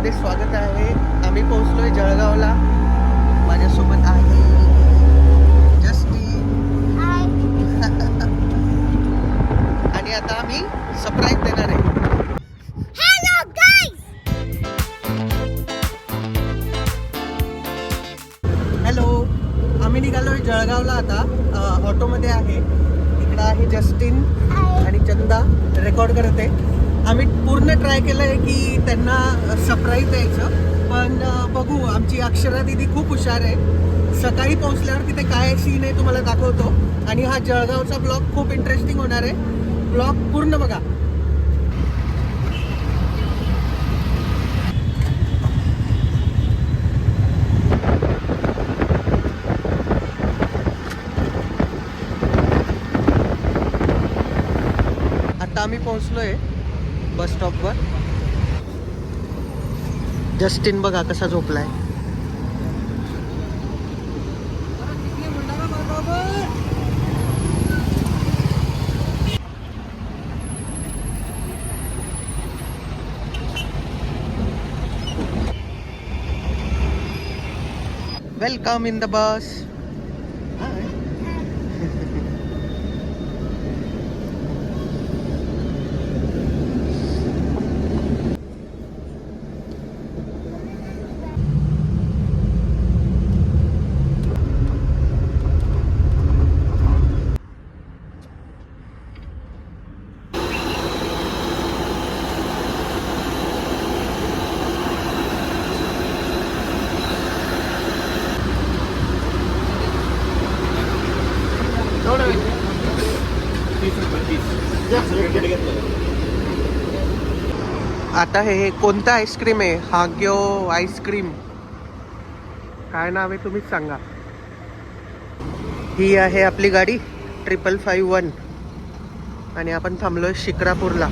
मध्ये स्वागत आहे. आम्ही पोहोचलोय जळगावला. माझ्यासोबत आहे जस्टिन आणि आता आम्ही सरप्राईज देणार आहे. Hello guys. हॅलो, आम्ही निघालोय जळगावला आता. ऑटोमध्ये आहे. इकडं आहे जस्टिन आणि चंदा रेकॉर्ड करते. आम्ही पूर्ण ट्राय केलंय की त्यांना सरप्राईज द्यायचं, पण बघू. आमची अक्षरा दीदी खूप हुशार आहे. सकाळी पोहोचल्यावर तिथे काय सीन आहे तुम्हाला दाखवतो. आणि हा जळगावचा ब्लॉग खूप इंटरेस्टिंग होणार आहे. ब्लॉग पूर्ण बघा. आता आम्ही पोहोचलोय बस स्टॉपवर. जस्टिन बघा कसा झोपलाय. Welcome in the bus. आता हे कोणतं आईस्क्रीम आहे? हाग्यो आईस्क्रीम. काय नाव आहे तुम्हीच सांगा. ही आहे आपली गाडी 5551 आणि आपण थांबलोय शिक्रापूरला.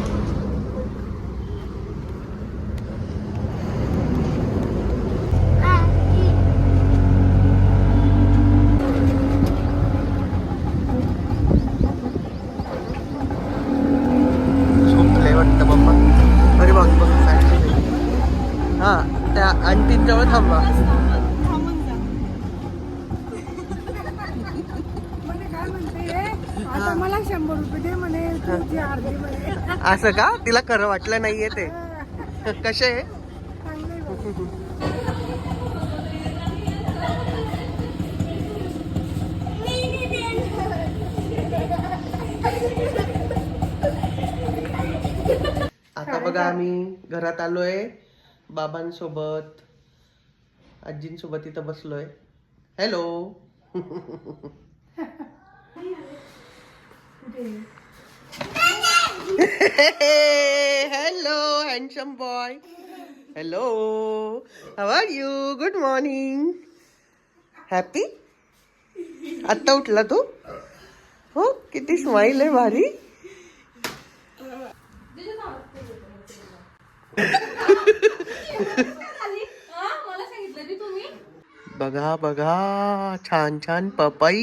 झोपले वाटतं पप्पा. अरे बघ बघ हा, त्या आंटींजवळ थांबा. आता मला 100 रुपये दे म्हणे, तुझी अर्धी म्हणे. असं का? तिला खरं वाटलं नाहीये ते. कसे आहे? चांगलं आहे बघ. आता बघा आम्ही घरात आलोय. बाबांसोबत आजींसोबत इथं बसलोय. Hello. Hello handsome boy. Hello, how are you? Good morning. Happy? आत्ता उठला तू? हो, किती स्माइल आहे भारी. बघा बघा, छान छान पपाई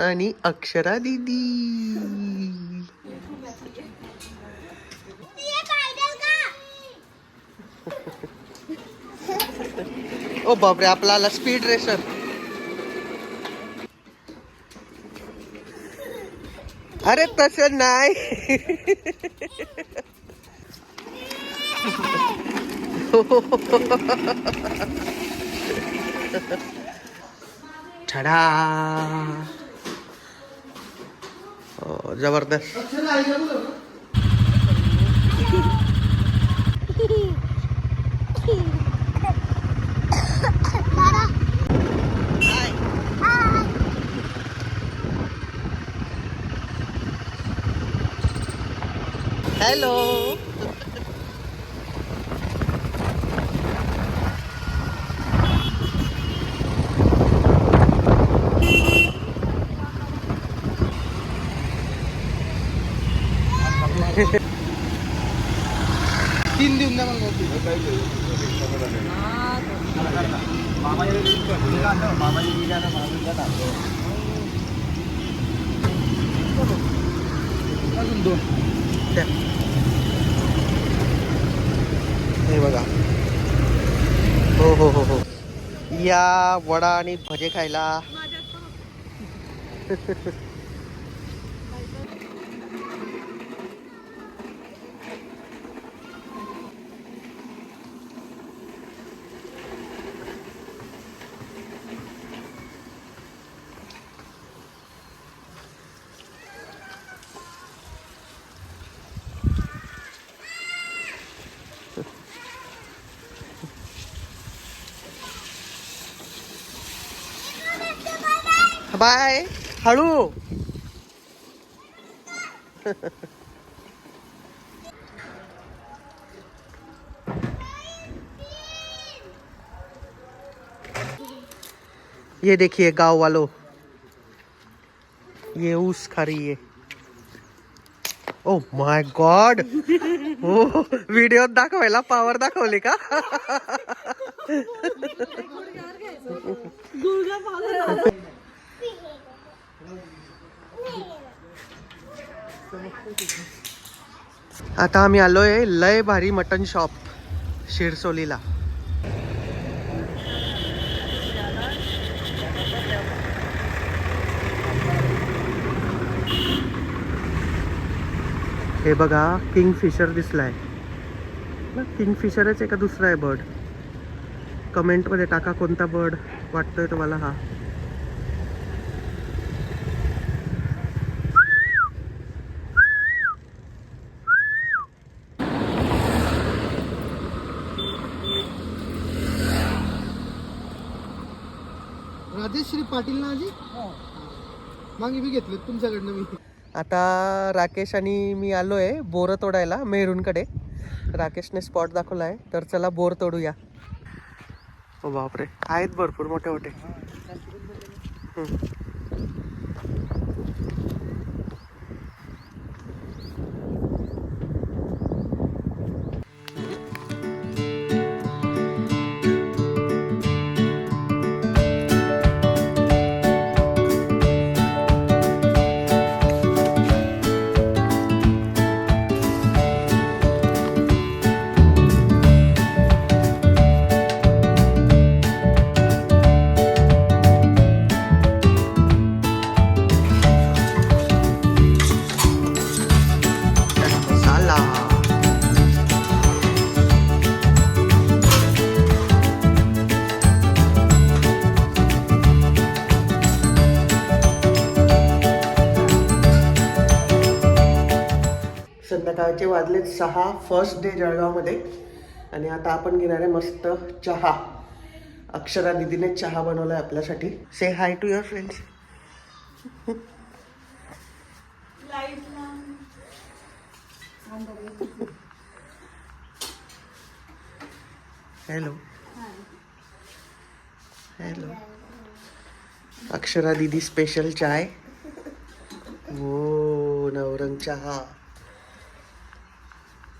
आणि अक्षरा दीदी. ओ बापरे, आपला आला स्पीड रेसर. अरे तसं नाही. छडा. हो, जबरदस्त. हॅलो. तीन देऊन द्या मग. अजून 2. हो हो हो हो, या वडा आणि भजे खायला. बाय, हळू. ये देखिए गांव वालों, ये ऊस खा रही है. ओ माय गॉड, हो व्हिडिओत दाखवायला पावर दाखवली का? आता आम्ही आलोय लय भारी मटन शॉप शिरसोलीला. हे बघा, किंगफिशर दिसलाय. किंगफिशरच आहे का दुसरा आहे बर्ड? कमेंटमध्ये टाका कोणता बर्ड वाटतोय तुम्हाला हा. राजेश्री पाटील ना आजी मागे मी घेतले तुमच्याकडनं. मी आता राकेश आणि मी आलोय बोर तोडायला मेहरूनकडे. राकेशने स्पॉट दाखवलाय, तर चला बोर तोडूया. ओ बापरे, आहेत भरपूर मोठे मोठे. मसाला. संध्याकाळचे वाजले 6. फर्स्ट डे जळगावमध्ये. आणि आता आपण घेणार आहे मस्त चहा. अक्षरा दीदीने चहा बनवलाय आपल्यासाठी. Say hi to your friends. Hello hello. Akshara दीदी स्पेशल चाय. वो नवरंग चहा.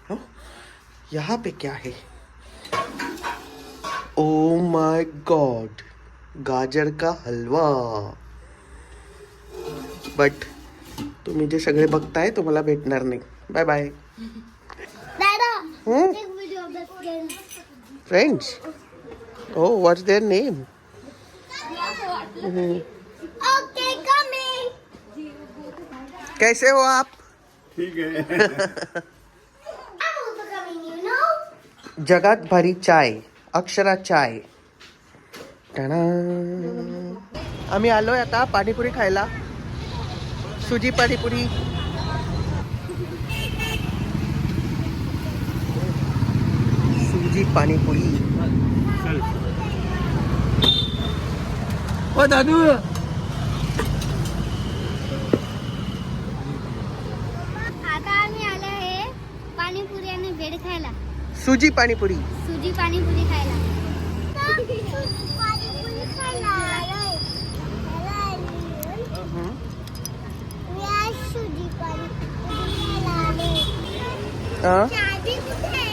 हो, यहाँ पे क्या है? ओ माय गॉड, गाजर का हलवा. बट तुम्ही जे सगळे बघताय तुम्हाला भेटणार नाही. Bye bye. Friends, oh what's their name? कैसे हो आप? ठीक है. जगात भारी चाय, अक्षरा चाय. टाणा. आम्ही आलोय आता पाणीपुरी खायला. सुजी पाणीपुरी. सुजी पाणीपुरी. ओ दादू, आता आम्ही आलो आहे पाणीपुरी आणि भेळ खायला. सुजी पाणीपुरी. सुजी पाणीपुरी खायला. पाणीपुरी खायला मी आज सुजी पाणीपुरी खायला आले. शादी कुठे?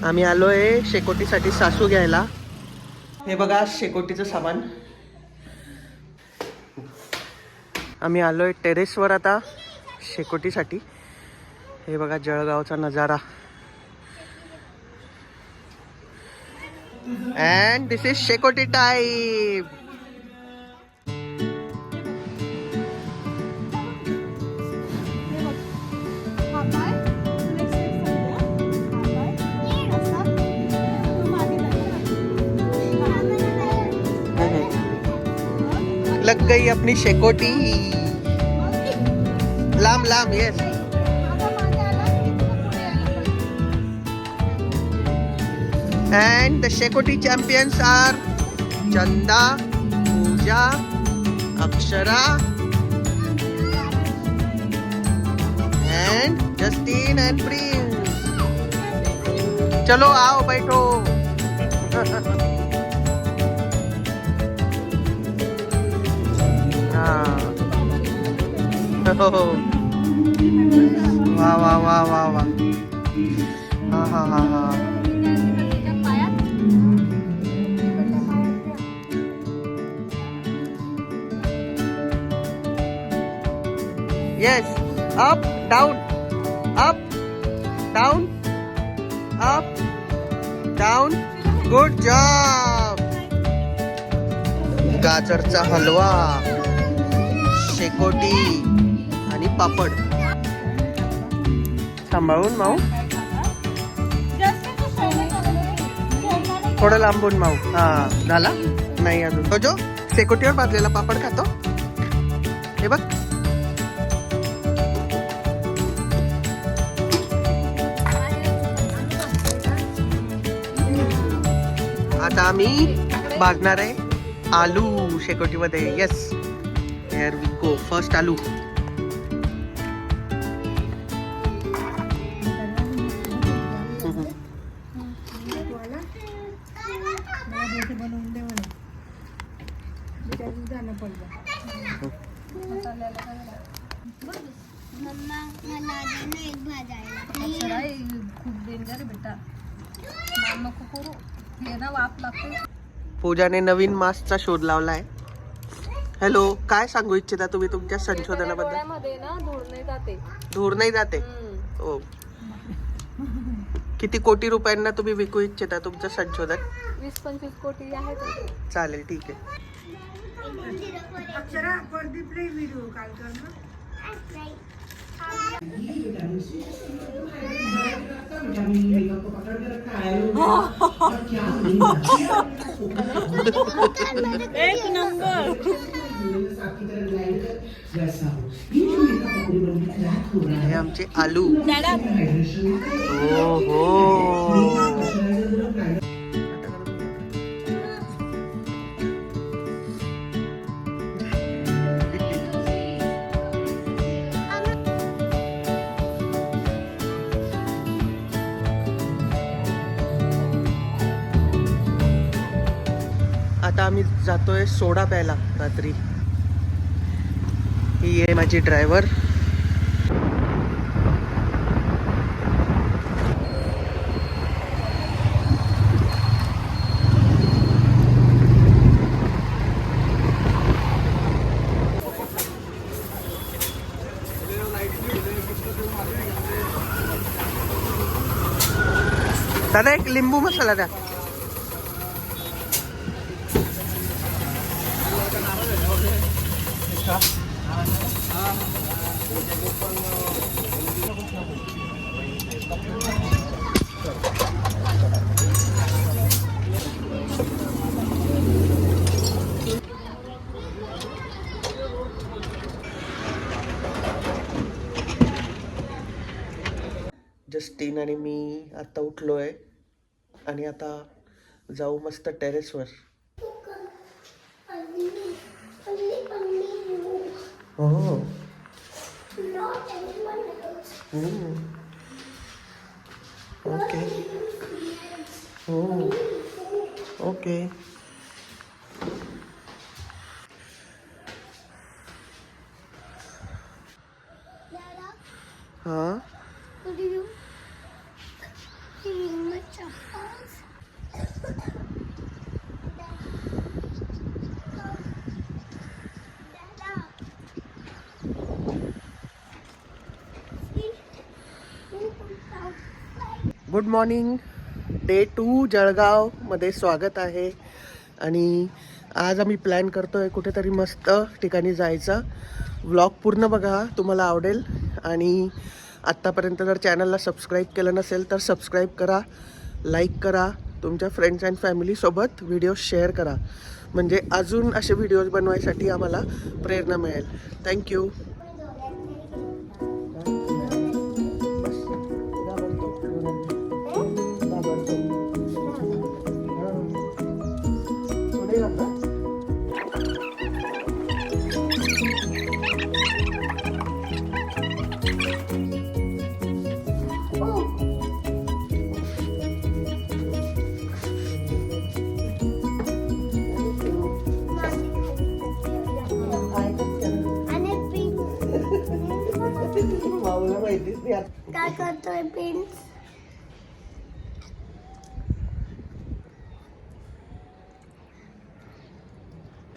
आम्ही आलोय शेकोटीसाठी सासू घ्यायला. हे बघा शेकोटीचं सामान. आम्ही आलोय टेरेसवर आता शेकोटीसाठी. हे बघा जळगावचा नजारा. अँड दिस इज शेकोटी टाईम. लग गई अपनी शेकोटी. लांब लांब. Yes. And the Shekoti champions are Chanda, Pooja, Akshara, and Justin and Prince. चलो आओ बैठो. वाह वाह वाह वाह वाह. हाँ हाँ हाँ हाँ. Yes, up, down, up, down, up, down. Good job. गाजरचा हलवा, शेकोटी आणि पापड. सांभाळून माऊ. थोडं लांबून माऊ. हा झाला नाही अजून. तो जो शेकोटीवर भाजलेला पापड खातो हे बघ. आता आम्ही भाजणार आहे आलू शेकोटीमध्ये. Yes, here we go. First आलू. मम्मा मला एक भाजायला. खूप डेंजर आहे बेटा. नको करू. हे ना वाप लागते. पूजाने नवीन मास्कचा शोध लावलाय. हॅलो, काय सांगू इच्छिता तुम्ही तुमच्या संशोधनाबद्दल? डोळ्यामध्ये ना धूळ नाही जाते. धूर नाही जाते. ओ, किती कोटी रुपयांना तुम्ही विकू इच्छिता तुमचं संशोधन? 20-25 कोटी आहे. चालेल, ठीक आहे. अक्षरा प्रदीपने व्हिडिओ कॉल कर ना. एक नंबर. हे आमचे आलू. हो हो. आता आम्ही जातोय सोडा प्यायला रात्री. ही आहे माझी ड्रायव्हर. दादा एक लिंबू मसाला द्या. जस्टिन आणि मी आता उठलोय आणि आता जाऊ मस्त टेरेसवर. हो. ओके. हो ओके. हाँ गुड मॉर्निंग. डे 2 जळगावमध्ये स्वागत आहे. आणि आज आम्ही प्लॅन करतो आहे कुठेतरी मस्त ठिकाणी जायचं. व्लॉग पूर्ण बघा, तुम्हाला आवडेल. आणि आत्तापर्यंत जर चॅनलला सबस्क्राईब केलं नसेल तर सबस्क्राईब करा, लाईक करा, तुमच्या फ्रेंड्स अँड फॅमिलीसोबत व्हिडिओ शेअर करा, म्हणजे अजून असे व्हिडिओज बनवायसाठी आम्हाला प्रेरणा मिळेल. थँक्यू. काय करतोय prince?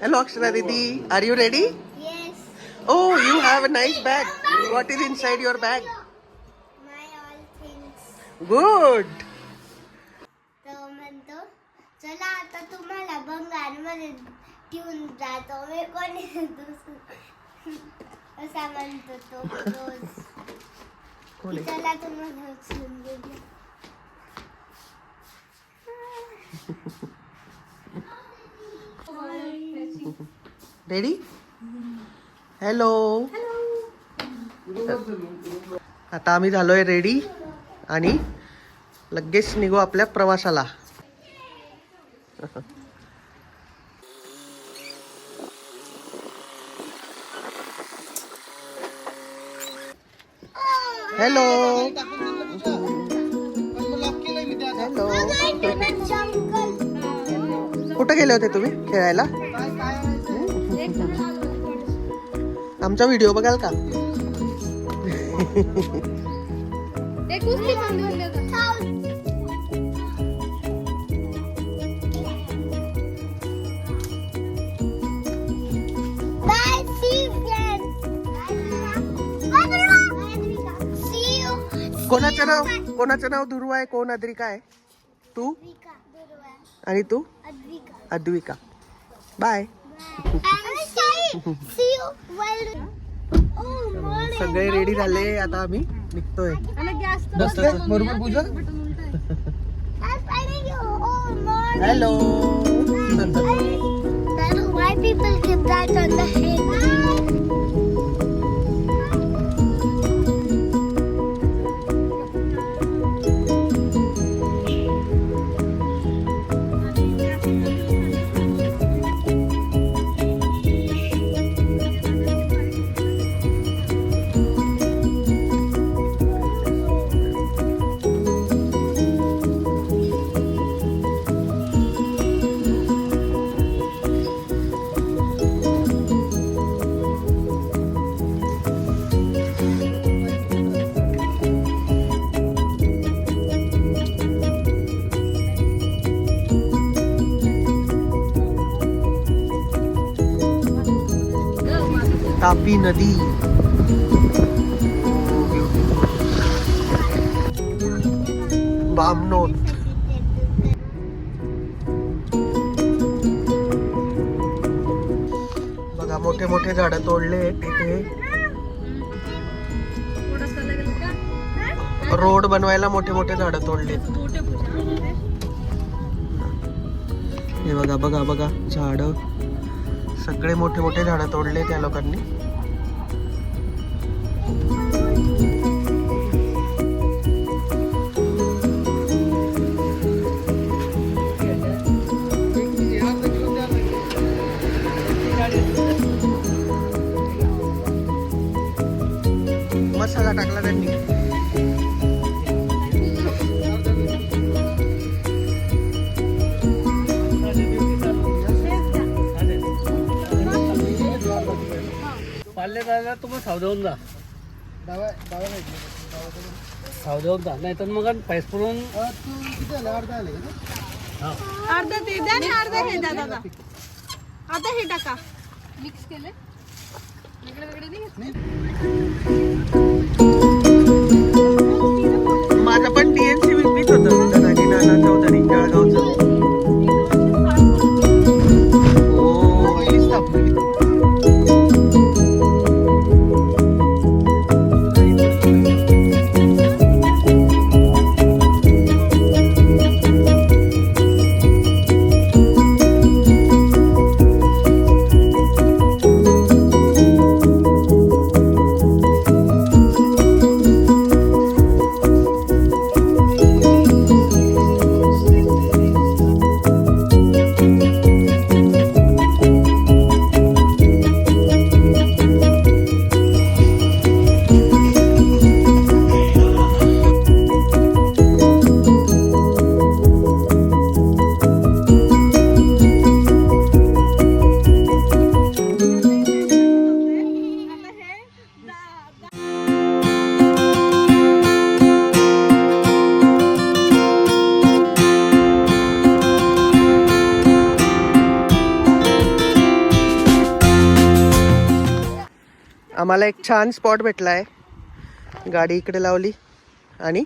Hello Akshara Didi, are you ready? Yes. Oh, you have a nice bag. What is inside your bag? My all things. Good. तो म्हणतो चला आता तुम्हाला बंगालमध्ये ठेवून जातो. मी कोणी असा म्हणतो तो रोज. कोणी? चला तुम्हाला उचलून देऊया. रेडी? हॅलो. आता आम्ही झालोय रेडी आणि लगेच निघू आपल्या प्रवासाला. हॅलो. हॅलो. कुठे गेले होते तुम्ही खेळायला? आमचा व्हिडिओ बघाल का? Bye, see you friends. See you. कोणाचं नाव ध्रुव आहे, कोण अद्रिका आहे? तू Advika. आणि तू Advika. Advika. Bye. See you. Well. Oh, morning. सगळे रेडी झाले, आता आम्ही निघतोय. बरोबर Pooja. I'm finding you. Oh, morning. Hello. Why people keep that on the head? Tapi नदी. बामनोट. बघा मोठे मोठे झाडं तोडले तिथे. रोड बनवायला मोठे मोठे झाडं तोडले. हे बघा बघा बघा झाडं, सगळे मोठे मोठे झाडं तोडले त्या लोकांनी. मसाला टाकला त्यांनी. पाल्ले जायला तुम्ही सावधान जा, सावधान जा, नाही तर मग पैस पडून अर्धा ते द्या आणि अर्धा हे द्या दादा. आता हे टाका, मिक्स केले वेगळे वेगळे नाही. माझा पण DNC आम्हाला एक छान स्पॉट भेटला आहे. गाडी इकडे लावली आणि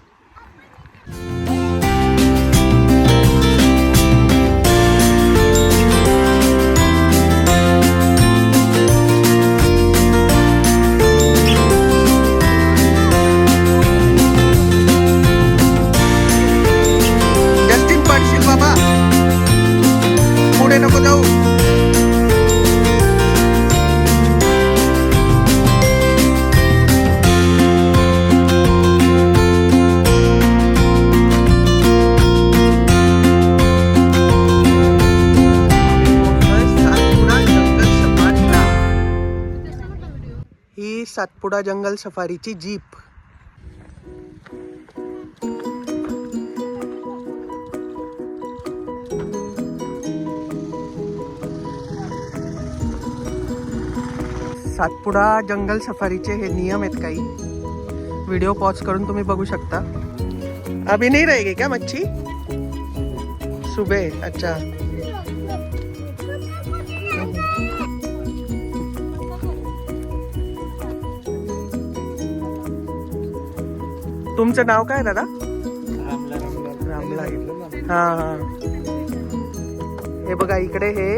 जस्टिन पडशील बाबा, पुढे नको जाऊ. ही सातपुडा जंगल सफारीची जीप. सातपुडा जंगल सफारीचे हे नियम आहेत काही. व्हिडिओ पॉज करून तुम्ही बघू शकता. अभी नहीं रहेगी क्या मच्छी? सुबह. अच्छा. तुमचं नाव काय दादा? रामला. हा हा. हे बघा इकडे हे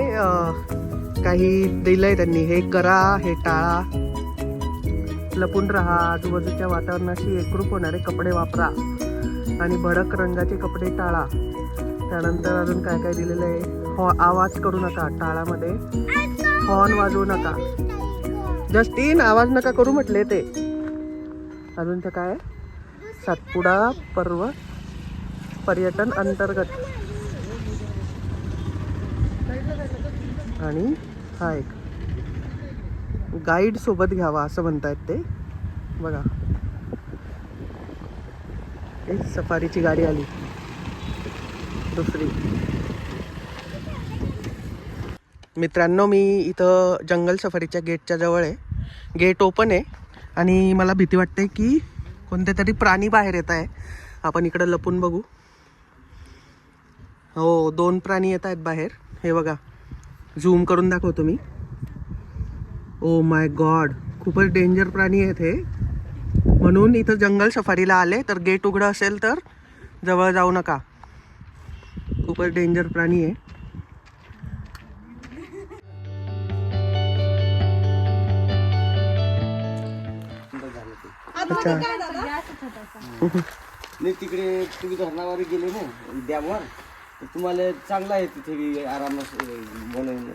काही दिलंय त्यांनी. हे करा, हे टाळा, लपून राहा, आजूबाजूच्या वातावरणाशी एकरूप होणारे कपडे वापरा आणि भडक रंगाचे कपडे टाळा. त्यानंतर अजून काय काय दिलेलं आहे. आवाज करू नका. टाळामध्ये हॉर्न वाजवू नका. जस्टिन आवाज नका करू म्हटले ते. अजून तर काय सातपुडा पर्यटन अंतर्गत. आणि हा एक गाईड सोबत घ्यावा असं म्हणतायत ते. बघा एक सफारीची गाडी आली दुसरी. मित्रांनो मी इथं जंगल सफारीच्या गेटच्या जवळ आहे. गेट ओपन आहे आणि मला भीती वाटते की कोणते तरी प्राणी बाहेर येत आहे. आपण इकडं लपून बघू. हो 2 प्राणी येत आहेत बाहेर. हे बघा झूम करून दाखवतो मी. ओ माय गॉड, खूपच डेंजर प्राणी आहेत हे. म्हणून इथं जंगल सफारीला आले तर गेट उघडं असेल तर जवळ जाऊ नका. खूपच डेंजर प्राणी आहे. अच्छा. नाही तिकडे तुम्ही धरणावर गेले ना डॅमवर, तर तुम्हाला चांगला आहे तिथे आरामात बनवून.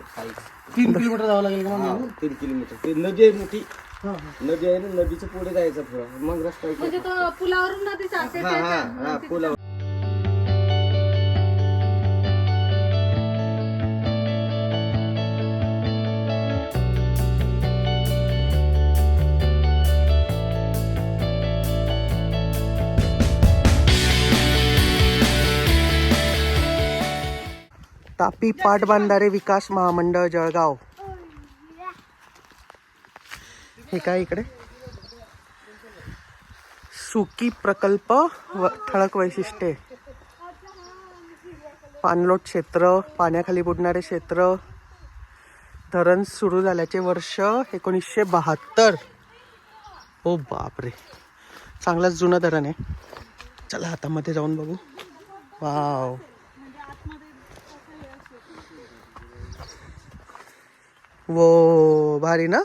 3 किलोमीटर जावं लागेल का? 3 किलोमीटर. ते नदी आहे मोठी. नदी आहे ना, नदीच्या पुढे जायचं थोडं मग रस्ता. म्हणजे तो पुलावरून नदी जाते. हा पुलावर. तापी पाटबंधारे विकास महामंडळ जळगाव. हे काय इकडे सुकी प्रकल्प व ठळक वैशिष्ट्ये. पाणलोट क्षेत्र, पाण्याखाली बुडणारे क्षेत्र. धरण सुरू झाल्याचे वर्ष 1972. ओ बापरे, चांगलाच जुनं धरण आहे. चला आता मध्ये जाऊन बघू. वाव, वो भारी ना.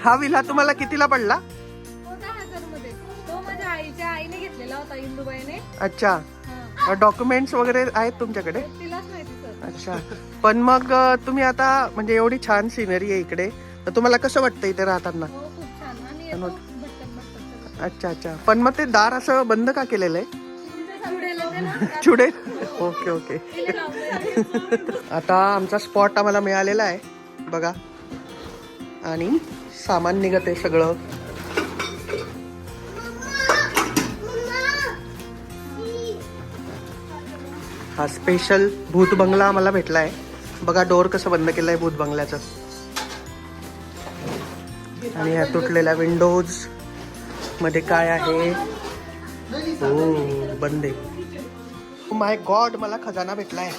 हा विला तुम्हाला कितीला पडला? 10,000 मध्ये. तो माझ्या आईच्या आईने घेतलेला होता इंदुबाईने. अच्छा, डॉक्युमेंट्स वगैरे आहेत तुमच्याकडे? तिलाच माहिती सर. अच्छा, पण मग तुम्ही आता म्हणजे एवढी छान सिनरी आहे इकडे, तर तुम्हाला कसं वाटतं इथे राहताना? हो खूप छान. आणि येतो भटकत. अच्छा अच्छा, पण मग ते दार असं बंद का केलेलं आहे? चुडेल होते ना. चुडेल. Okay okay. आता आमचा स्पॉट आम्हाला मिळालेला आहे बघा, आणि सामान निघत आहे सगळं. हा स्पेशल भूत बंगला आम्हाला भेटला आहे बघा. डोर कसं बंद केलंय भूत बंगल्याचं, आणि ह्या तुटलेल्या विंडोज मध्ये काय आहे. हो बंद आहे. माय गॉड, मला खजाना भेटलाय.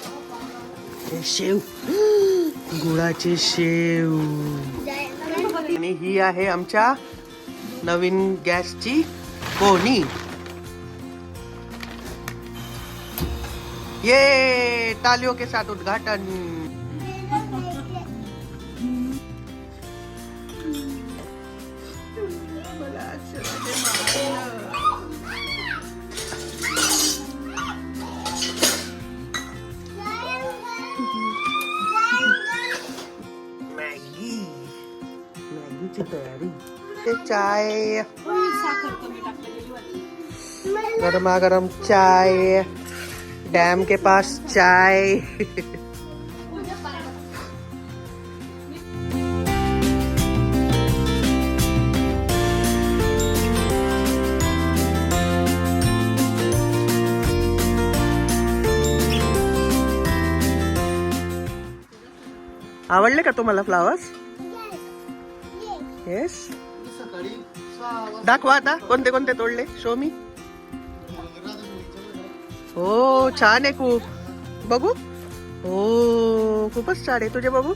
हे शेव, गुळाचे शेव. आणि ही आहे आमच्या नवीन गॅसची कोणी. ये तालियों के साथ उद्घाटन. मॅगीची तयारी. ते चाय, गरमागरम चाय, डैम के पास चाय. आवडले का तुम्हाला फ्लावर्स? येस. सकाळी 6 वाजता दाखवा आता कोणते कोणते तोडले. शो मी. हो छान आहे खूप. बघू. हो खूपच छान आहे. तुझे बघू.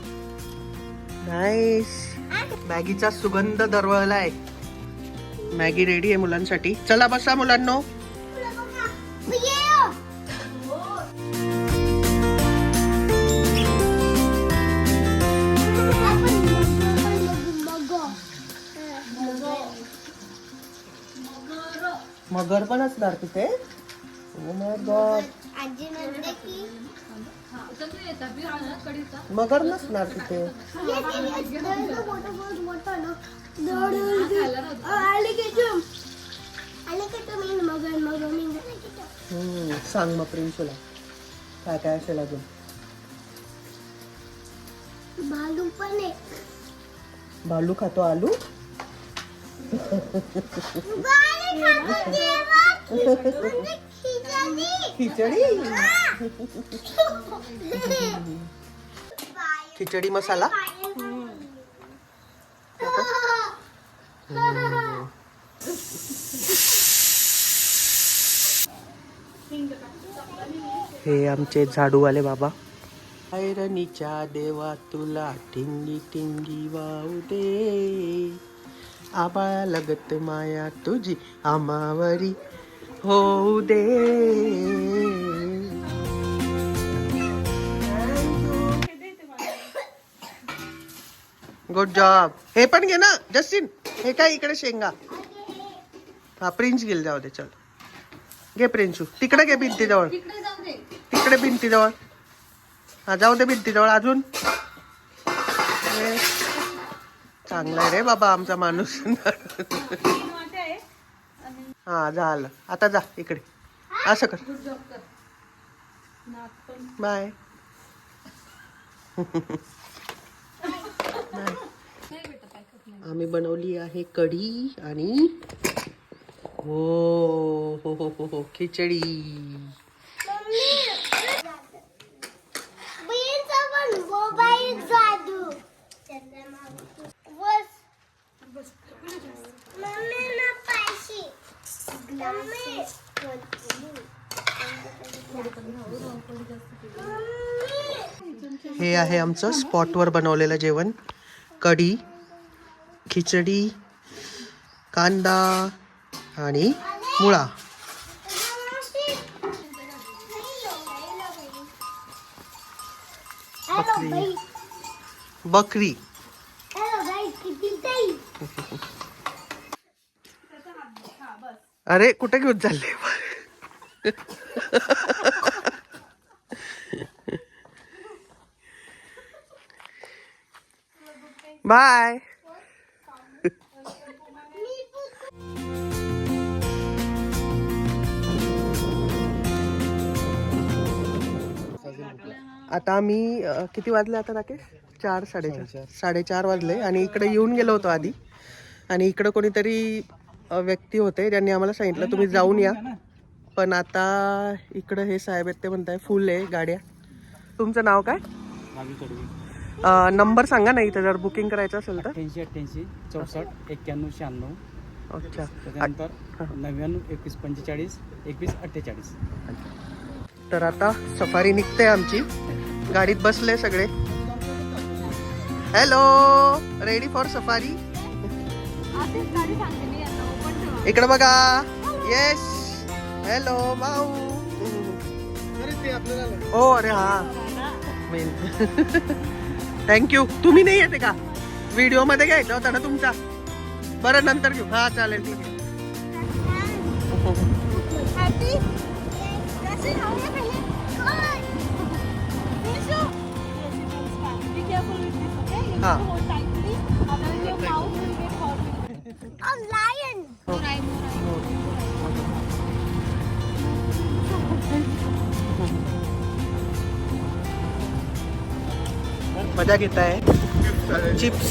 नाईस. मॅगीचा सुगंध दरवळलाय. मॅगी रेडी आहे मुलांसाठी. चला बसा मुलांनो. मगर पण असणार तिथे. Oh my God. आजी म्हणते की मगर नसणार तिथे. सांग मग प्रिन्सला काय काय असेल अजून. भालू पण आहे. भालू खातो आलू. खिचडी. खिचडी मसाला. हे आमचे झाडूवाले बाबा. ऐरणीच्या देवा तुला टिंगी टिंगी वाहू दे. आबाळा लगत माया तुझी आमावरी होऊ दे. Good job. हे पण घे ना जस्टिन. हे काय इकडे शेंगा. हा प्रिन्स गेल. जाऊ दे. चल घे प्रिन्सू. तिकडे घे भिंतीजवळ. तिकडे भिंतीजवळ. हा जाऊ दे भिंतीजवळ. अजून चांगला आहे रे बाबा आमचा माणूस. हा झालं. आता जा इकडे. असं कर. बाय. आम्ही बनवली आहे कढी आणि हो हो हो हो हो खिचडी. मोबाईल जादू. मम्मी ना पैसे. हे आहे आमचं स्पॉटवर बनवलेलं जेवण. कढी, खिचडी, कांदा आणि मुळा. बकरी. बकरी. अरे कुठे घेऊन चालले. बाय. आता आम्ही किती वाजले आता राकेश? 4 साडेचार वाजले आणि इकडे येऊन गेलो होतो आधी. आणि इकडं कोणीतरी व्यक्ती होते ज्यांनी आम्हाला सांगितलं तुम्ही जाऊन या. पण आता इकडं हे साहेब आहेत ते म्हणताय फुल आहे गाड्या. तुमचं नाव काय? नंबर सांगा ना इथं जर बुकिंग करायचं असेल तर. 88 64 91 96. अच्छा. त्यानंतर 99 21 45 21 48. तर आता सफारी निघते आमची. गाडीत बसले सगळे. Hello, ready for safari? अशीच गाडी सांगते मी यांना, ओपन ठेवा. इकडे बघा. येस. हॅलो भाऊ. ओ अरे हा मेन. थँक्यू. तुम्ही नाही येते का? व्हिडिओ मध्ये घ्यायचा होता ना तुमचा. बरं नंतर घेऊ. हा चालेल ठीक आहे. Happy? Dressing how you feeling? Good. Nishu? Be careful with this, okay? You need हाँ. to hold tightly, otherwise your mouth will get caught with it. A lion. More eye. मजा घेताय. चिप्स.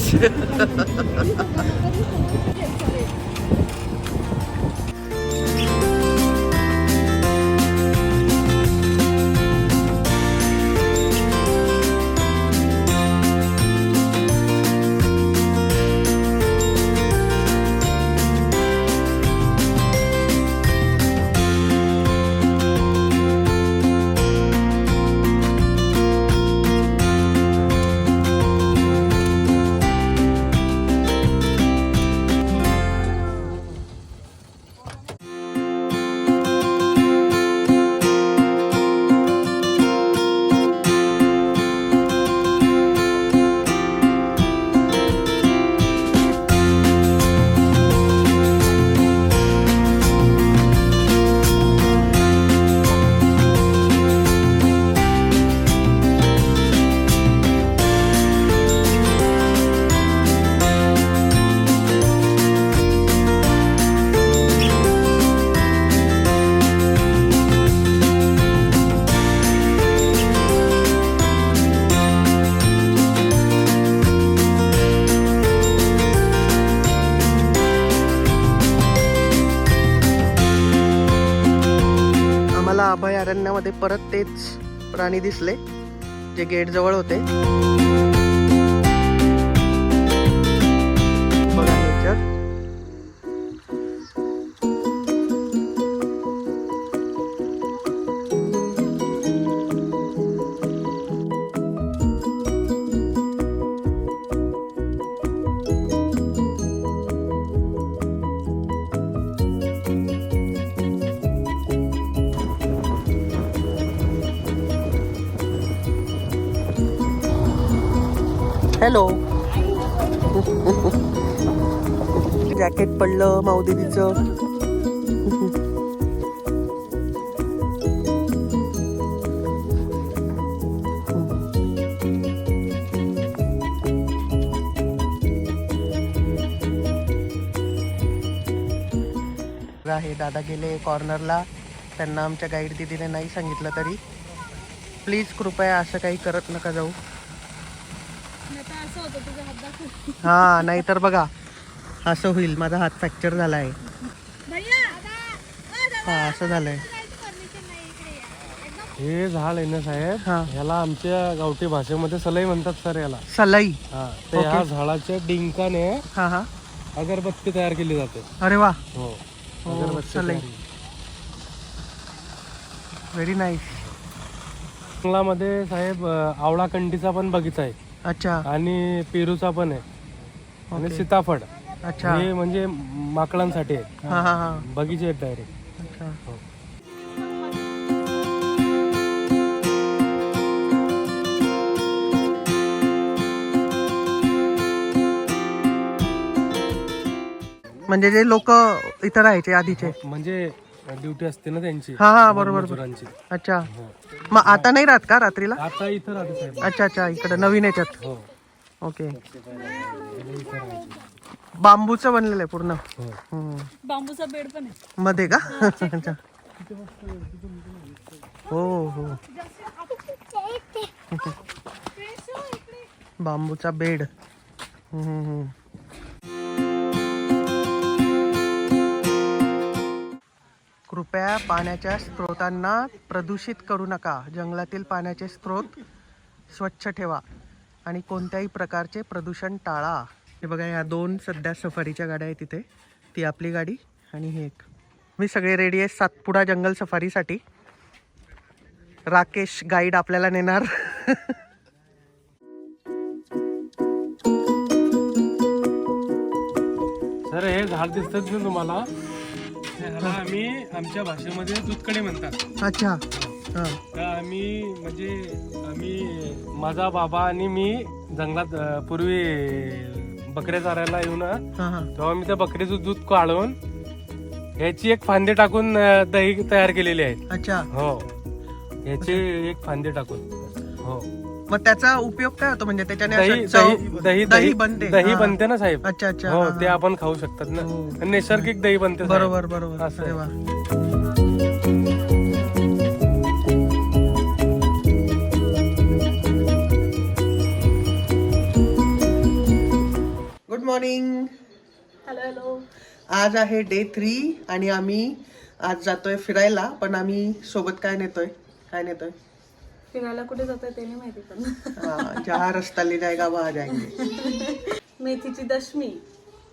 अभयारण्यामध्ये परत तेच प्राणी दिसले जे गेट जवळ होते. बघा नेचर. हॅलो. जॅकेट पडलं माऊदीदीचं. आहे दादा गेले कॉर्नरला. त्यांना आमच्या गाईड दीदीने नाही सांगितलं तरी प्लीज कृपया असं काही करत नका जाऊ. हा नाहीतर बघा असं होईल. माझा हात फ्रॅक्चर झाला आहे. हा असं झालंय. हे झाड आहे ना साहेब, हा. ह्याला आमच्या गावठी भाषेमध्ये सलई म्हणतात सर याला. सलाई. हा तर ह्या झाडाच्या डिंकाने हा हा अगरबत्ती तयार केली जाते. अरे वा. हो हो, अगरबत्ती सलई. तयार. Very nice. जंगलामध्ये साहेब आवळा कंठीचा पण बगीचा आहे अच्छा आणि पेरूचा पण आहे आणि ओके. सीताफळ. अच्छा. हे म्हणजे माकडांसाठी आहे. हा हा हा बगीचे आहेत डायरेक्ट. अच्छा. म्हणजे जे लोक इथं राहायचे आधीचे. म्हणजे ड्युटी असते ना त्यांची. हा हा बरोबर. मजुरांची. अच्छा. मग आता नाही राहत का रात्रीला? आता इथं राहते साहेब. अच्छा अच्छा इकडे नवीन याच्यात. हो ओके. बांबूचं बनलेलं आहे पूर्ण. हो. हम्म. बांबूचा बेड पण आहे मध्ये का? अच्छा. हो हो. बांबूचा बेड. कृपया पाण्याच्या स्रोतांना प्रदूषित करू नका. जंगलातील पाण्याचे स्रोत स्वच्छ ठेवा आणि कोणत्याही प्रकारचे प्रदूषण टाळा. हे बघा, या 2 सध्या सफारीच्या गाड्या आहेत तिथे. ती आपली गाडी आणि ही एक. मी सगळे रेडी आहे सातपुडा जंगल सफारीसाठी. राकेश गाईड आपल्याला नेणार. सर हे झाड दिसतात ना तुम्हाला, ह्याला आम्ही आमच्या भाषेमध्ये दूधकडे म्हणतात. अच्छा. हां. तर आम्ही माझा बाबा आणि मी जंगलात पूर्वी बकऱ्या चारायला येऊ ना, हां. तेव्हा मी त्या बकरीचं दूध काढून ह्याची एक फांदी टाकून दही तयार केलेली आहे. अच्छा. हो, ह्याची एक फांदी टाकून. हो, मग त्याचा उपयोग काय होतो? म्हणजे त्याच्याने दही असं दही चव- दही दही बनते. दही हां. बनते ना साहेब. अच्छा अच्छा. हो, हां, ते हां. आपण खाऊ शकतात ना. हो. नैसर्गिक दही बनते साहेब. बरोबर बरोबर. असं अरे आहे. वा. Good morning. हॅलो. आज आहे डे 3 आणि आम्ही आज जातोय फिरायला. पण आम्ही सोबत काय नेतोय? फिरायला कुठे जातोय ते नाही माहिती, पण जहाँ रस्ता ले जाएगा वहाँ जाएंगे. मेथीची दशमी,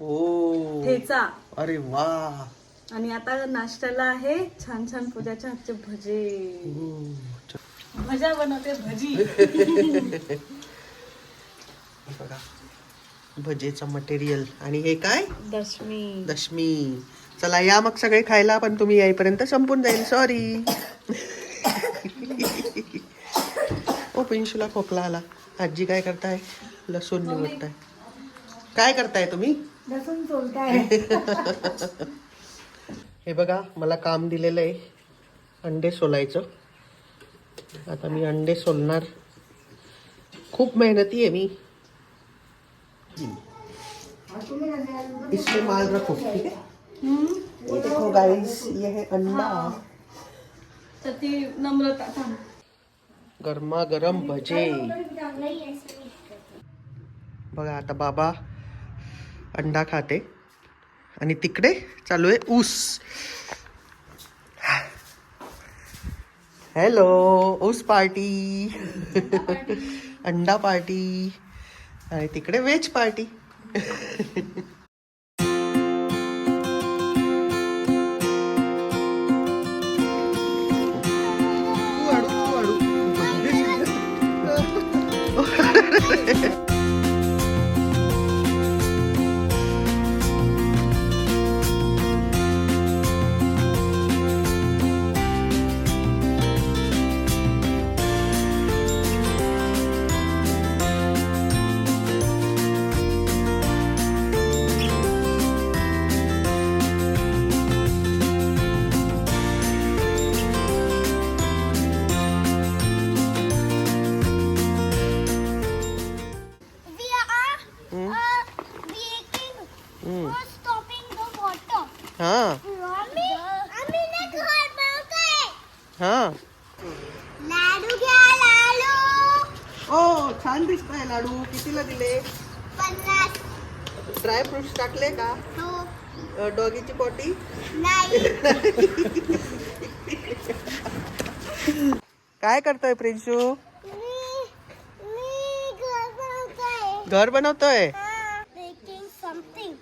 ओ, ठेचा, अरे वा. आणि आता नाश्त्याला आहे छान छान पूजाच्या हातचे भजे. भजा बनवते, भजी. बघा, भजेचं मटेरियल. आणि हे काय? दशमी. चला या मग सगळे खायला. पण तुम्ही येईपर्यंत संपून जाईल. सॉरी. ओ पिंशूला खोकला आला. आजी काय करताय? लसूण निवडताय. काय करताय तुम्ही? लसूण सोलताय. हे बघा, मला काम दिलेलं आहे अंडे सोलायचं. आता मी अंडे सोलणार. खूप मेहनती आहे मी. इसमें माल रखो, ठीक है? ये देखो गाइस, ये है अंडा. तर ती नम्रता थांब. गरमा गरम भजे. बघा, आता बाबा अंडा खाते आणि तिकडे चालू आहे ऊस. हॅलो, ऊस पार्टी. अंडा पार्टी. आणि तिकडे व्हेज पार्टी. हाँ हाँ. लाडू घ्या, लाडू. ओ, छान दिसतंय लाडू. कितीला दिले? 50. ड्रायफ्रुट्स टाकले का? हो. डॉगीची पॉटी? नाही. काय करतोय प्रिन्शू? मी घर बनवतोय. घर बनवतोय. Making something.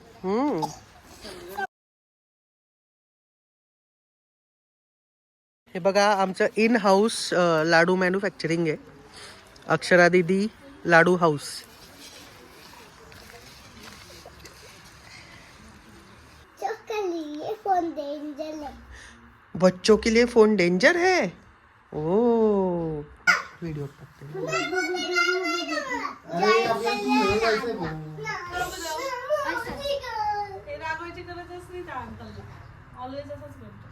हे बघा, आमचं इन हाऊस लाडू मॅन्युफॅक्चरिंग आहे. अक्षरा दीदी लाडू हाऊस. फोन डेंजर है. बच्चों के लिए फोन डेंजर है. ओ, वीडियो रागवायची गरजच नाही त्या अंकलला. ऑलवेज असंच करतो.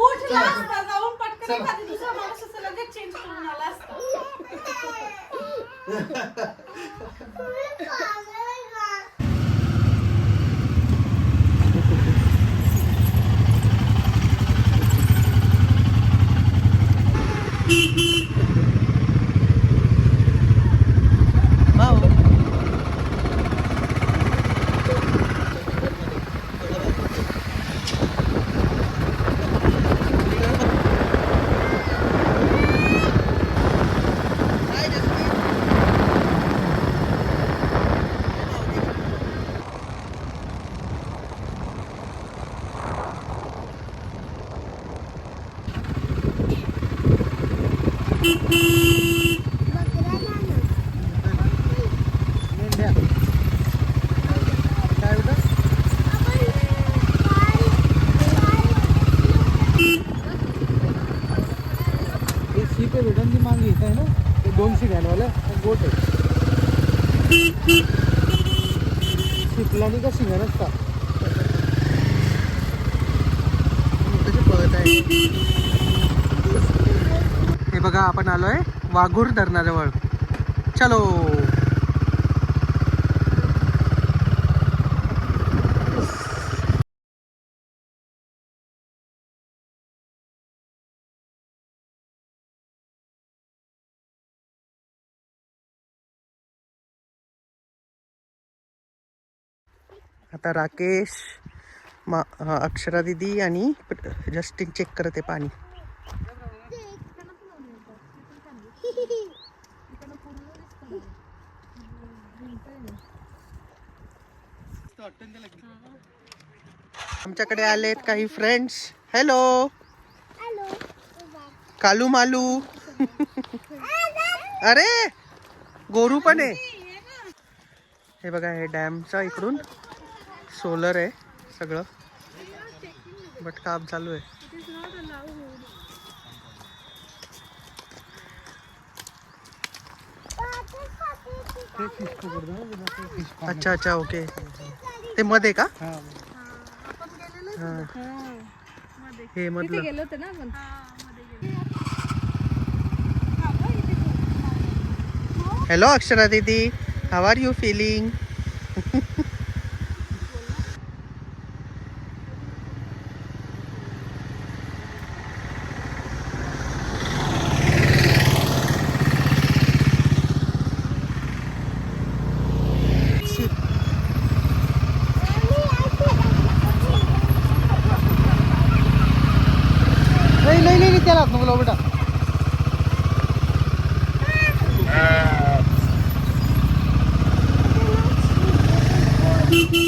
उठला असता, जाऊन पटकन एखादी दुसरा माणूस असं लगेच चेंज करून आला असता. मेंढ्या काय बेटा हे शीप आहे बेटा ती मागे येत आहे ना ते 2 शिंगांवाला गोट आहे शिपला नाही का शिंगा नसतात कशी पळत आहे. हे बघा आपण आलोय वाघूर धरणाजवळ. चलो. आता राकेश अक्षरा दीदी आणि जस्टिन चेक करते पाणी. आमच्याकडे आलेत काही फ्रेंड्स. हॅलो कालू मालू. अरे गोरू पण आहे. हे बघा हे डॅमचा इकडून सोलर आहे सगळं बट काम चालू आहे. अच्छा अच्छा ओके. ते मध्ये का हा हे मधलं. गेलो होतो ना आपण. हॅलो अक्षरा दीदी हाऊ आर यू फीलिंग. नाही नाही नाही त्याला हात नको लावू बेटा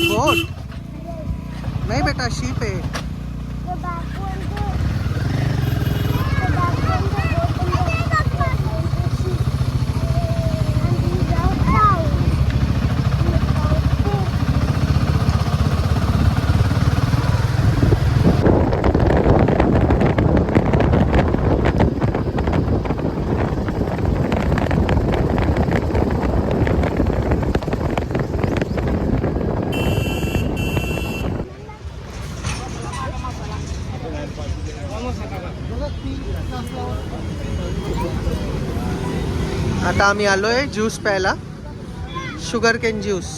बोट नाही बेटा शीप आहे. आता आम्ही आलोय ज्यूस प्यायला. Sugar cane juice.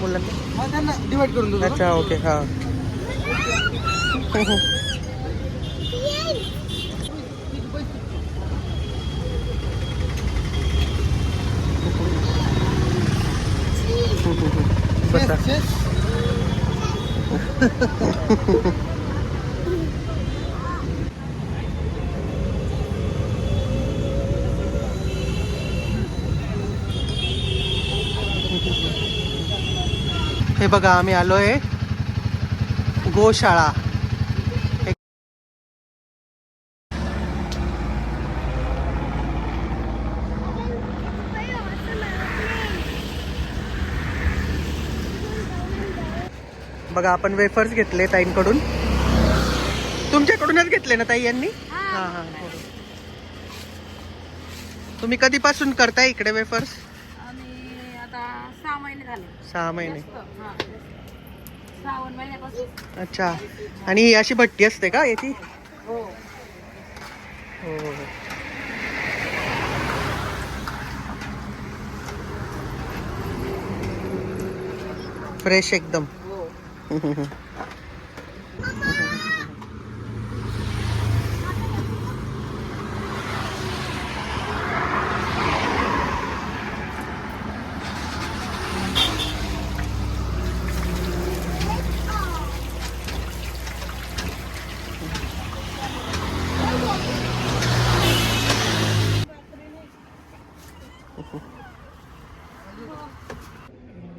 मुलांना हा त्यांना डिवाइड करून देऊ अच्छा ओके हा. बसा. हे बघा आम्ही आलोय गोशाळा. बघा आपण वेफर्स घेतले ताईंकडून. तुमच्याकडूनच घेतले ना ताई यांनी. हा हा तुम्ही कधीपासून करताय इकडे वेफर्स. आणि आता 6 महिने झाले. 6 महिने. श्रावण महिन्यापासून. अच्छा. आणि ही अशी भट्टी असते का याची. हो हो. फ्रेश एकदम.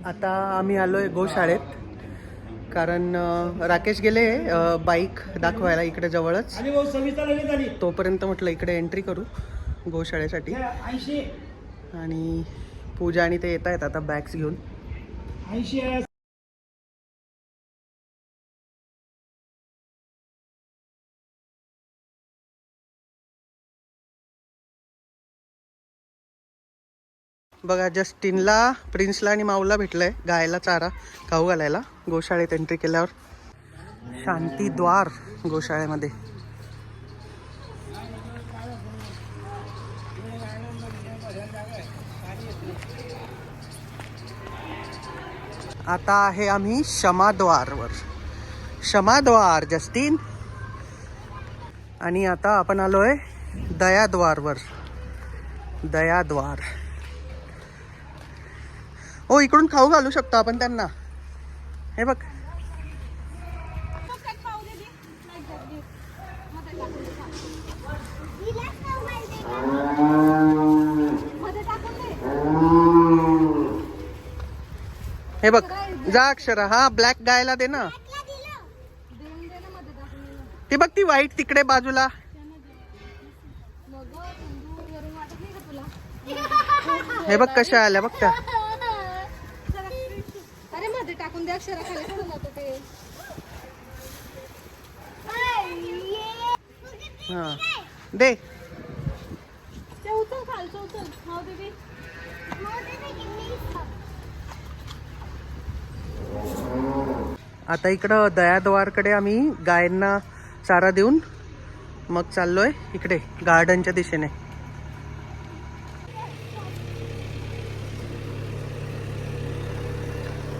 आता आम्ही आलोय गोशाळेत, कारण राकेश गेले बाईक दाखवायला इकडे जवळच. तोपर्यंत म्हटलं इकडे एंट्री करू गोशाळेसाठी. आणि पूजा आणि ते येत आहेत आता बॅग्स घेऊन. बघा जस्टिनला, प्रिन्सला आणि माऊला भेटलंय गायला चारा खाऊ घालायला गोशाळेत एंट्री केल्यावर. शांतीद्वार गोशाळेमध्ये. आता आहे आम्ही क्षमाद्वारवर. क्षमाद्वार जस्टिन. आणि आता आपण आलोय दयाद्वारवर. दयाद्वार. ओ इकडून खाऊ घालू शकतो आपण त्यांना. हे बघ हे बघ जा अक्षरा. हा ब्लॅक गायला दे ना. ती बघ ती व्हाईट तिकडे बाजूला. हे बघ कशा आल्या बघ त्या. अरे मध्ये टाकून द्या अक्षरा खाली सोडून जातो ते. हा दे. ते उचल खालचं उचल. हो दीदी. आता इकडं दयाद्वारकडे आम्ही गायांना चारा देऊन मग चाललोय इकडे गार्डनच्या दिशेने.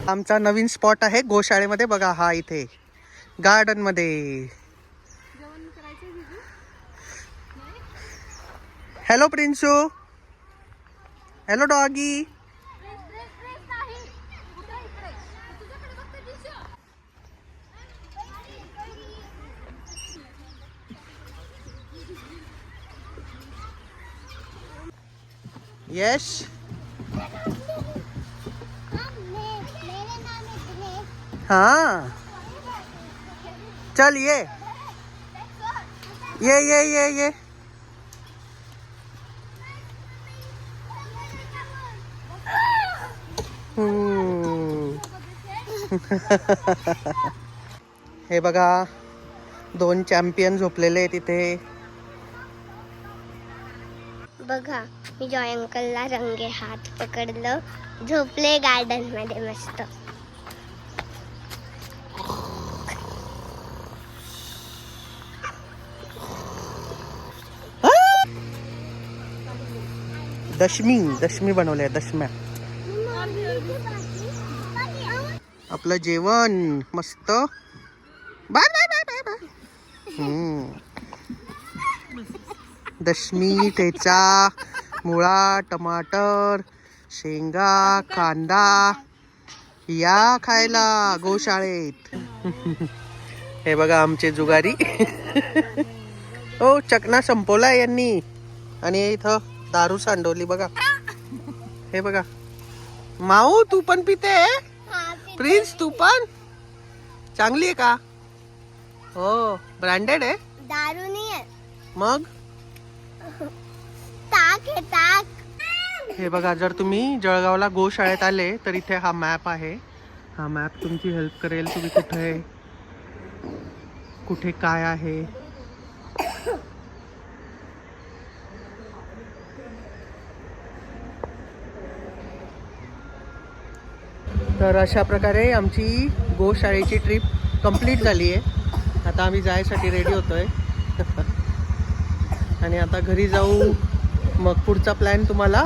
आमचा नवीन स्पॉट आहे गोशाळेमध्ये. बघा हा इथे गार्डन मध्ये. हॅलो प्रिन्सू. Hello doggy. यश. हाँ चल ये ये. हे बघा 2 चॅम्पियन झोपलेले आहेत इथे. बघा मी जॉय अंकलला रंगे हात पकडलं, झोपले गार्डन मध्ये मस्त. दशमी बनवल्या. दशम्या. आपलं जेवण मस्त. Bye bye bye bye bye. दशमी, ठेचा, मुळा, टमाटर, शेंगा, कांदा या खायला गोशाळेत. हे बघा आमचे जुगारी. ओ चकना संपवला यांनी. आणि इथं दारू सांडवली बघा. हे बघा माऊ तू पण पिते. प्रिन्स तू पण. चांगली आहे का? हो ब्रँडेड आहे. दारू नाही आहे मग ताक आहे ताक. हे बघा जर तुम्ही जळगावला गोशाळेत आले तर इथे हा मॅप आहे. हा मॅप तुमची हेल्प करेल. तुम्ही कुठे काय आहे. तर अशा प्रकारे आमची गोशाळेची ट्रिप कंप्लीट झाली आहे. आता आम्ही जायसाठी रेडी होतोय. आणि आता घरी जाऊ. मग पुढचा प्लॅन तुम्हाला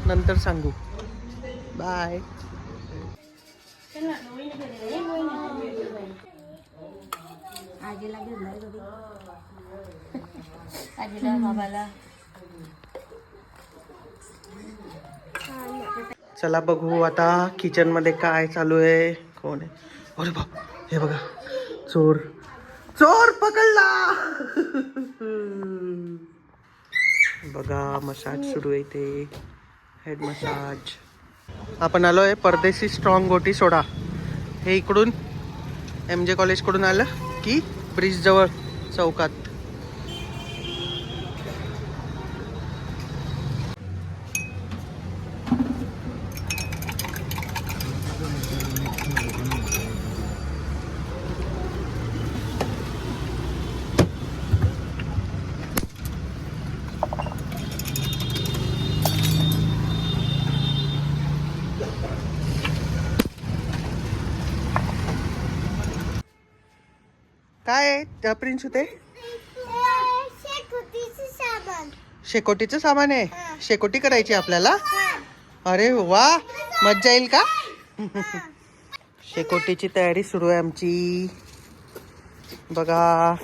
नंतर सांगू. बाय. चला बघू आता किचन मध्ये काय चालू आहे. कोण आहे? अरे बाप. हे बघा चोर पकडला. बघा मसाज सुरू आहे इथे. Head massage. आपण आलोय परदेशी स्ट्रॉंग गोटी सोडा. हे इकडून MJ कॉलेजकडून आलं की ब्रिज जवळ चौकात. काय आहे प्रिन्स होते? शेकोटीचं सामान आहे. शेकोटी करायची आपल्याला. अरे वा, मज्जा येईल का? शेकोटीची तयारी सुरू आहे आमची. बघा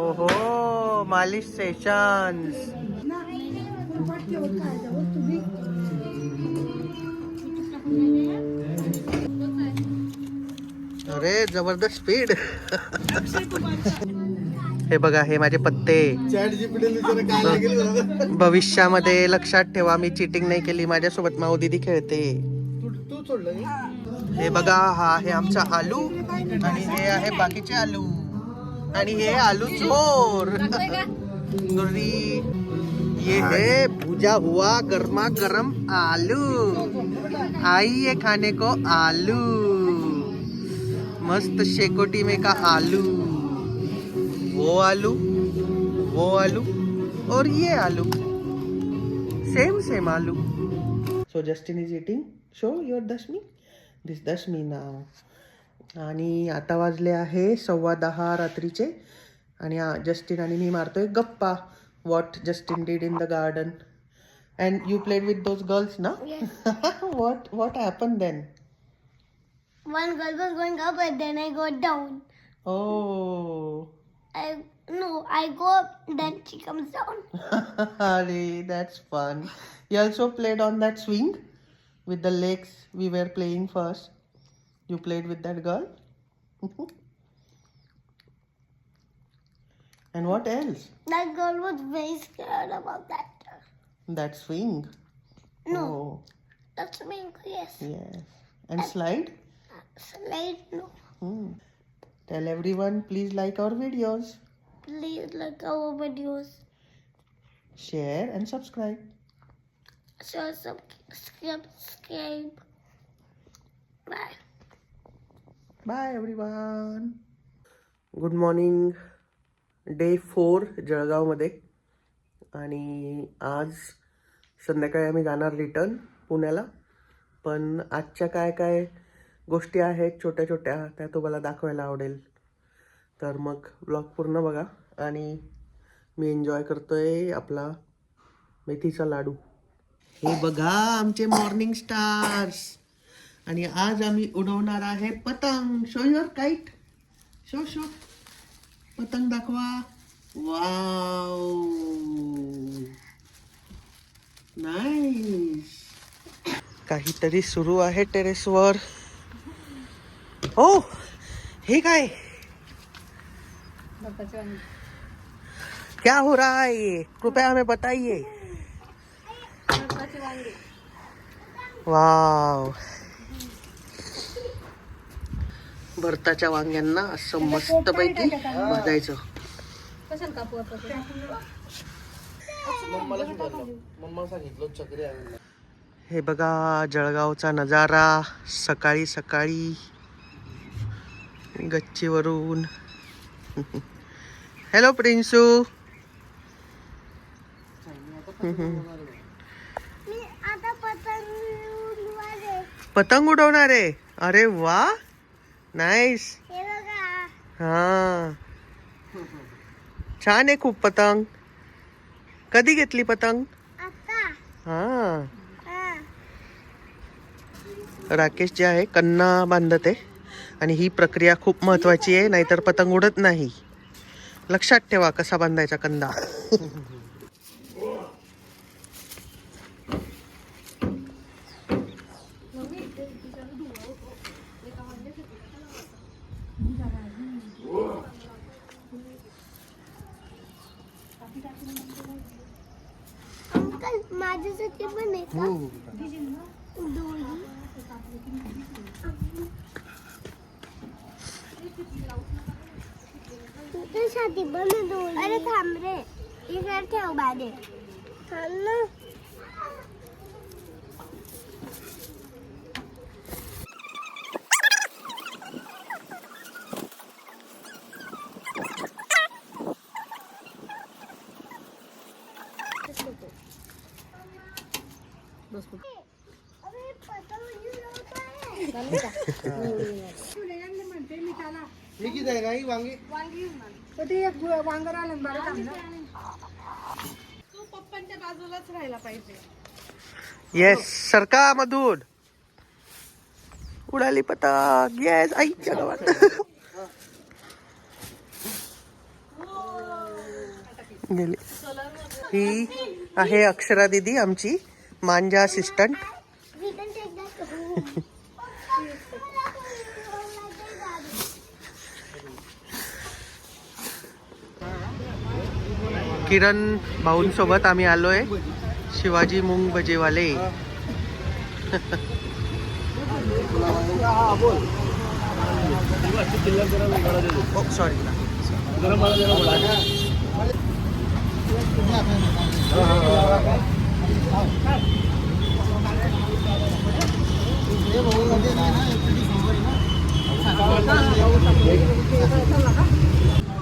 ओहो, मालिश सेशन्स. अरे जबरदस्त स्पीड. हे बघा, हे माझे पत्ते. भविष्यामध्ये लक्षात ठेवा, मी चीटिंग नाही केली. माझ्यासोबत माऊ दीदी खेळते. तू सोडलं. हे बघा, हा आहे आमचा आलू आणि हे आहे बाकीचे आलू आणि हे आलू चोर. दुर्री, ये है भुजा हुआ गर्मा गर्म आलू. आइए खाने को आलू. मस्त शेकोटी में का आलू. वो आलू, वो आलू और ये आलू. सेम सेम आलू. So Justin is eating. Show your दशमी. दिस दशमी नाव. आणि आता वाजले आहे 10:15 रात्रीचे आणि जस्टिन आणि मी मारतोय गप्पा. What Justin did in the garden. And you played with those girls ना? What happen then? One girl was going up, but then I got down. Oh. I go up, then she comes down. Arey, that's fun. You also played on that swing with the legs we were playing first. You played with that girl? And what else? That girl was very scared about that. That swing? No. Oh, That's me, yes. yes. And slide? Slide, no. Tell everyone, please like our videos. Please like our videos. Share and subscribe. So subscribe. Bye. Bye everyone. Good morning. Day 4 जळगावमध्ये. आणि आज संध्याकाळी आम्ही जाणार return पुण्याला. पण आजच्या काय काय गोष्टी आहेत छोट्या छोट्या, त्या तुम्हाला दाखवायला आवडेल. तर मग ब्लॉग पूर्ण बघा. आणि मी एन्जॉय करतोय आपला मेथीचा लाडू. हे बघा आमचे मॉर्निंग स्टार्स. आणि आज आम्ही उडवणार आहे पतंग. Show your kite. Show show पतंग दाखवा. Wow, nice. काहीतरी सुरू आहे टेरेसवर. ओ, हे काय? क्या हो रहा है ये? कृपया हमें बताइए. वाव, भरताच्या वांग्यांना असं मस्त पैकी भाजायचं. हे बघा जळगावचा नजारा सकाळी सकाळी गच्चीवरून. हॅलो प्रिन्सू. पतंग उडवणार आहे. अरे वा, नाईस. हा, छान आहे खूप पतंग. कधी घेतली पतंग? हा, राकेश जे आहे कन्ना बांधत आहे. आणि ही प्रक्रिया खूप महत्वाची आहे, नाहीतर पतंग उडत नाही. लक्षात ठेवा कसा बांधायचा कंदा. अंकल माझ्यासाठी पण आहे का? दोरी. तुझ्यासाठी पण आहे दोरी. अरे थांब रे, इकडे ठेव बागे. थांब ना. अरे पतंग हे किती आहे नाही वांगे? तू पप्पांच्या बाजूलाच राहायला पाहिजे. येस, सरका मधून उडाली पतंग. येस, आईच्या गावात. गेली. ही आहे अक्षरा दीदी, आमची मांजा असिस्टंट. किरण भाऊंसोबत आम्ही आलोय शिवाजी मुंग भजेवाले. सॉरी.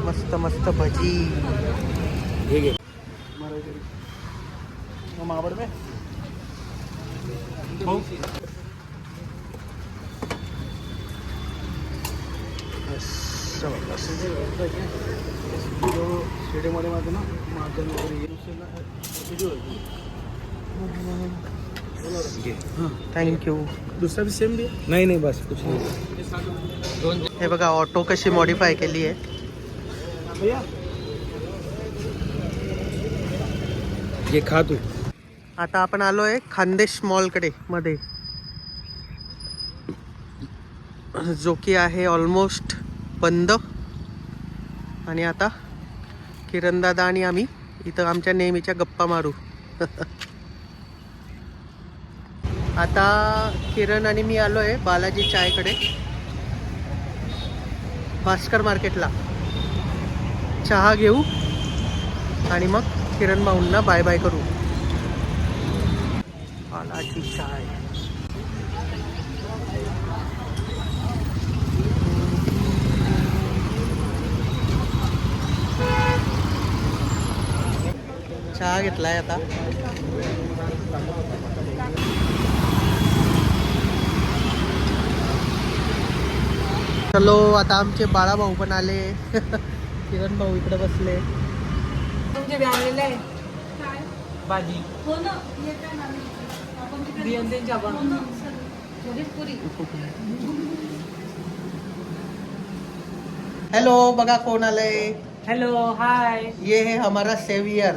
मस्त मस्त भजी. थँक्यू. दुसरा भी सेम भी नाही नाही बस कुछ नाही. हे बघा ऑटो कशी मॉडिफाय केली आहे. हे खा तू. आता आपण आलोय खानदेश मॉलकडे मध्ये, जो की आहे ऑलमोस्ट बंद. आणि आता किरण दादा आणि आम्ही इथं आमच्या नेहमीच्या गप्पा मारू. आता किरण आणि मी आलोय बालाजी चायकडे, भास्कर मार्केटला. चहा घेऊ आणि मग किरण भाऊंना बाय बाय करू. बालाजी चाय. चहा घेतलाय आता. चलो, आता आमचे बाळा भाऊ पण आले. किरण भाऊ इकडे बसले. भाजी हो ना, येते ना मी. आपण तिकडे हो ना, सर. पुरी. हेलो, बघा कोण आलंय. हेलो, हाय. ये है हमारा सेवियर.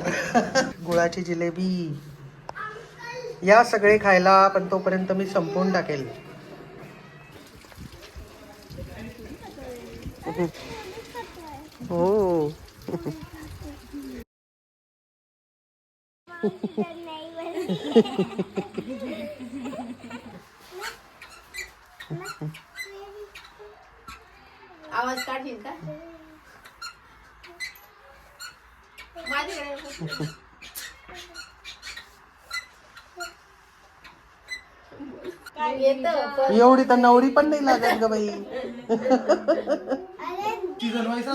गुळाची जिलेबी. या सगळे खायला, पण तोपर्यंत मी संपवून टाकेल. हो. आवाज काढशील का? माझ्याकडे एवढी तर नवरी पण नाही लागत ग बाई. सीझन वाईज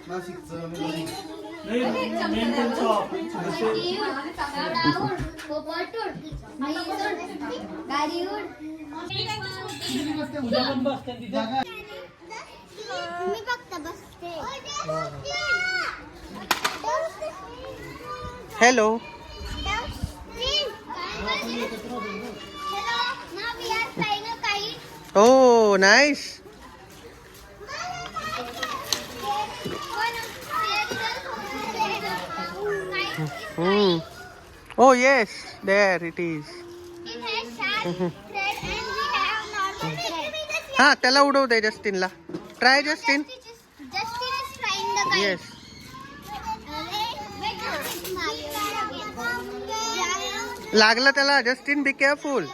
नाशिकचं मी फक्त बसते. Hello. Oh, nice. Oh, yes. There it is. हा, त्याला उडवू दे जस्टिनला. Try Justin. Yes. लागलं त्याला. Justin be careful.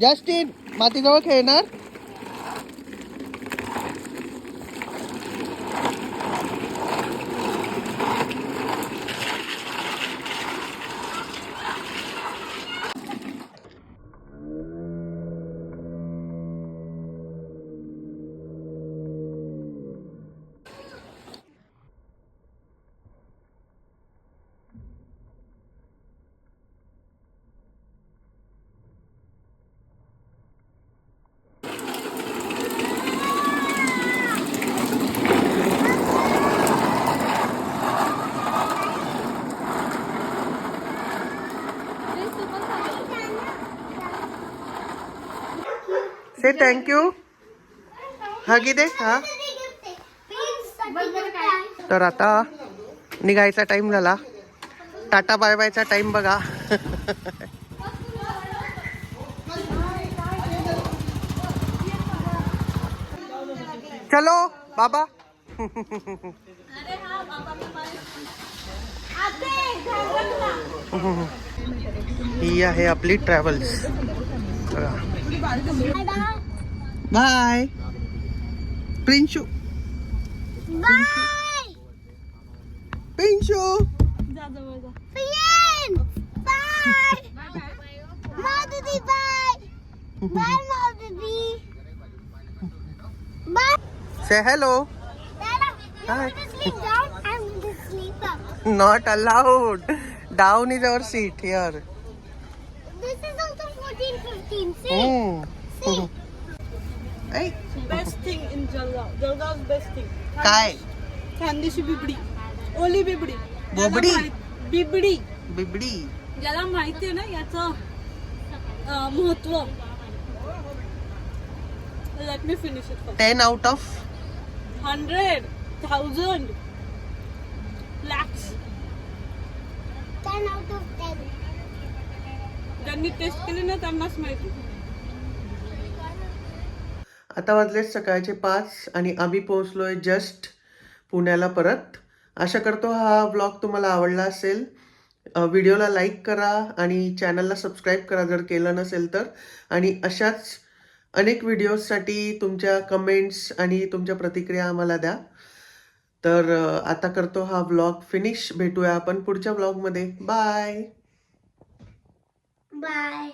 जस्टिन मातीजवळ खेळणार. Say thank you. हगी दे. हा तर आता निघायचा टाइम झाला. टाटा बाय बायचा टाइम बघा. चलो बाबा. ही आहे आपली travels. Bye Prinshu. Bye Prinshu. जा जवळ जा. Bye Madhuri. Bye bye Madhuri. Bye. Say hello. I'm going to sleep down. I'm going to sleep up. Not allowed. Down is our seat here. This is also 14-15. See? See? ऐ, best thing in Jalgaon. Jalgaon best thing. काय खानदेशी बिबडी. ओली बिबडी. बोबडी? बिबडी. बिबडी. ज्याला माहिती आहे ना याचं महत्व. Let me finish it. 10 out of 100, 1000, lakhs. 10 out of 10. ज्यांनी taste केली ना त्यांनाच माहिती. आता वाजले सकाळचे 5 आणि आम्ही पोहोचलोय जस्ट पुण्याला परत. आशा करतो हा ब्लॉग तुम्हाला आवडला असेल. व्हिडिओला लाईक करा आणि चॅनलला सबस्क्राईब करा जर केलं नसेल तर. आणि अशाच अनेक व्हिडिओजसाठी तुमच्या कमेंट्स आणि तुमच्या प्रतिक्रिया आम्हाला द्या. तर आता करतो हा ब्लॉग फिनिश. भेटूया आपण पुढच्या ब्लॉगमध्ये. बाय. Bye.